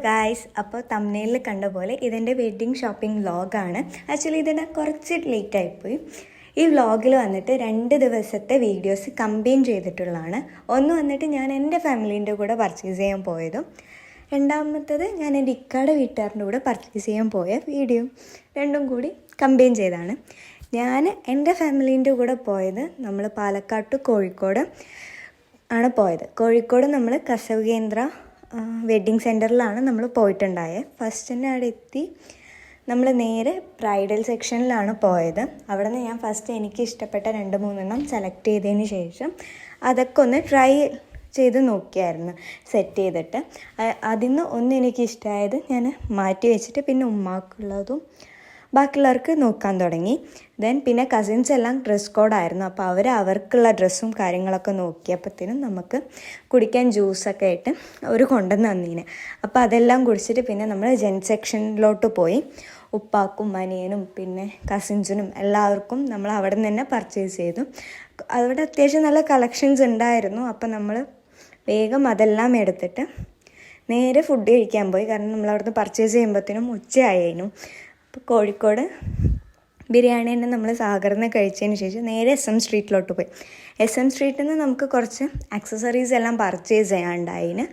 Guys, അപ്പോൾ തംബ്നെയിലിൽ കണ്ട പോലെ ഇതെൻ്റെ വെഡ്ഡിങ് ഷോപ്പിംഗ് വ്ളോഗാണ്. ആക്ച്വലി ഇതിന് കുറച്ച് ലേറ്റായിപ്പോയി. ഈ വ്ളോഗിൽ വന്നിട്ട് 2 ദിവസത്തെ വീഡിയോസ് കമ്പൈൻ ചെയ്തിട്ടുള്ളതാണ്. ഒന്ന് വന്നിട്ട് ഞാൻ എൻ്റെ ഫാമിലീൻ്റെ കൂടെ പർച്ചേസ് ചെയ്യാൻ പോയതും, രണ്ടാമത്തത് ഞാൻ എൻ്റെ ഇക്കാടെ വീട്ടുകാരുടെ കൂടെ പർച്ചേസ് ചെയ്യാൻ പോയ വീഡിയോ. രണ്ടും കൂടി കമ്പൈൻ ചെയ്താണ്. ഞാൻ എൻ്റെ ഫാമിലീൻ്റെ കൂടെ പോയത് നമ്മൾ പാലക്കാട് കോഴിക്കോട് ആണ് പോയത്. കോഴിക്കോട് നമ്മൾ കസവ് കേന്ദ്ര വെഡ്ഡിങ് സെൻറ്ററിലാണ് നമ്മൾ പോയിട്ടുണ്ടായത്. ഫസ്റ്റ് തന്നെ അവിടെ എത്തി നമ്മൾ നേരെ ബ്രൈഡൽ സെക്ഷനിലാണ് പോയത്. അവിടെ നിന്ന് ഞാൻ ഫസ്റ്റ് എനിക്ക് ഇഷ്ടപ്പെട്ട 2-3 സെലക്ട് ചെയ്തതിന് ശേഷം അതൊക്കെ ഒന്ന് ട്രൈ ചെയ്ത് നോക്കിയായിരുന്നു സെറ്റ് ചെയ്തിട്ട്. അതിൽ നിന്ന് ഒന്ന് എനിക്ക് ഇഷ്ടമായത് ഞാൻ മാറ്റി വെച്ചിട്ട് പിന്നെ ഉമ്മാക്കുള്ളതും ബാക്കിയുള്ളവർക്ക് നോക്കാൻ തുടങ്ങി. പിന്നെ കസിൻസ് എല്ലാം ഡ്രസ് കോഡായിരുന്നു. അപ്പോൾ അവർക്കുള്ള ഡ്രസ്സും കാര്യങ്ങളൊക്കെ നോക്കിയപ്പോഴത്തേനും നമുക്ക് കുടിക്കാൻ ജ്യൂസൊക്കെ ആയിട്ട് അവർ കൊണ്ടുവന്ന് തന്നീന്. അപ്പോൾ അതെല്ലാം കുടിച്ചിട്ട് പിന്നെ നമ്മൾ ജെൻ സെക്ഷനിലോട്ട് പോയി. ഉപ്പാക്കും അനിയനും പിന്നെ കസിൻസിനും എല്ലാവർക്കും നമ്മൾ അവിടെ നിന്ന് തന്നെ പർച്ചേസ് ചെയ്തു. അവിടെ അത്യാവശ്യം നല്ല കളക്ഷൻസ് ഉണ്ടായിരുന്നു. അപ്പോൾ നമ്മൾ വേഗം അതെല്ലാം എടുത്തിട്ട് നേരെ ഫുഡ് കഴിക്കാൻ പോയി. കാരണം നമ്മളവിടുന്ന് പർച്ചേസ് ചെയ്യുമ്പോഴത്തേനും ഉച്ചയായിരുന്നു. അപ്പോൾ കോഴിക്കോട് ബിരിയാണി തന്നെ നമ്മൾ സാഗറിന് കഴിച്ചതിന് ശേഷം നേരെ SM സ്ട്രീറ്റിലോട്ട് പോയി. SM സ്ട്രീറ്റിൽ നിന്ന് നമുക്ക് കുറച്ച് ആക്സസറീസ് എല്ലാം പർച്ചേസ് ചെയ്യാനുണ്ടായിന്.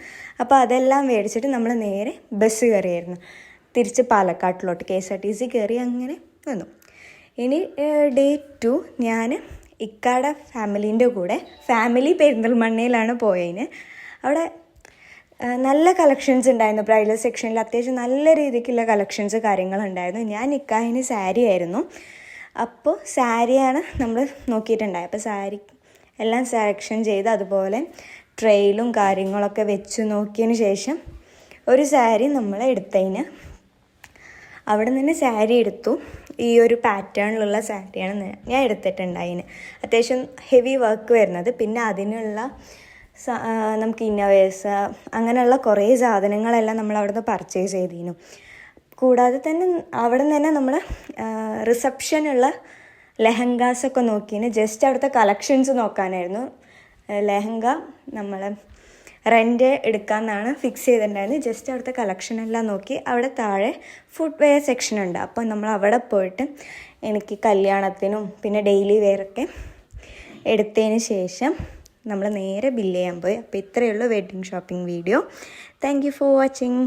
അപ്പോൾ അതെല്ലാം മേടിച്ചിട്ട് നമ്മൾ നേരെ ബസ് കയറിയായിരുന്നു തിരിച്ച് പാലക്കാട്ടിലോട്ട്. KSRTC കയറി അങ്ങനെ വന്നു. ഇനി ഡേ 2 ഞാൻ ഇക്കാടെ ഫാമിലീൻ്റെ കൂടെ ഫാമിലി പെരിന്തൽമണ്ണയിലാണ് പോയതിന്. അവിടെ നല്ല കളക്ഷൻസ് ഉണ്ടായിരുന്നു. ബ്രൈഡൽ സെക്ഷനിൽ അത്യാവശ്യം നല്ല രീതിക്കുള്ള കളക്ഷൻസ് കാര്യങ്ങളുണ്ടായിരുന്നു. ഞാൻ നിക്കാഹിന് സാരി ആയിരുന്നു. അപ്പോൾ സാരിയാണ് നമ്മൾ നോക്കിയിട്ടുണ്ടായത്. അപ്പോൾ സാരി എല്ലാം സെലക്ഷൻ ചെയ്ത് അതുപോലെ ട്രെയിലും കാര്യങ്ങളൊക്കെ വെച്ച് നോക്കിയതിന് ശേഷം ഒരു സാരി നമ്മൾ എടുത്തതിന് അവിടെ നിന്ന് സാരി എടുത്തു. ഈ ഒരു പാറ്റേണിലുള്ള സാരിയാണ് ഞാൻ എടുത്തിട്ടുണ്ടായിന്. അത്യാവശ്യം ഹെവി വർക്ക് വരുന്നത്. പിന്നെ അതിനുള്ള നമുക്ക് ഇന്നോവേഴ്സ് അങ്ങനെയുള്ള കുറേ സാധനങ്ങളെല്ലാം നമ്മൾ അവിടെ നിന്ന് പർച്ചേസ് ചെയ്തിരുന്നു. കൂടാതെ തന്നെ അവിടെ നിന്ന് തന്നെ നമ്മൾ റിസപ്ഷനുള്ള ലെഹങ്കാസൊക്കെ നോക്കിന്. ജസ്റ്റ് അവിടുത്തെ കളക്ഷൻസ് നോക്കാനായിരുന്നു. ലെഹങ്ക നമ്മൾ റെൻ്റ് എടുക്കാമെന്നാണ് ഫിക്സ് ചെയ്തിട്ടുണ്ടായിരുന്നത്. ജസ്റ്റ് അവിടുത്തെ കളക്ഷനെല്ലാം നോക്കി. അവിടെ താഴെ ഫുഡ് വെയർ സെക്ഷനുണ്ട്. അപ്പോൾ നമ്മൾ അവിടെ പോയിട്ട് എനിക്ക് കല്യാണത്തിനും പിന്നെ ഡെയിലി വെയറൊക്കെ എടുത്തതിന് ശേഷം നമ്മൾ നേരെ ബില്ല് ചെയ്യാൻ പോയി. അപ്പോൾ ഇത്രയേ ഉള്ളൂ wedding shopping video. Thank you for watching.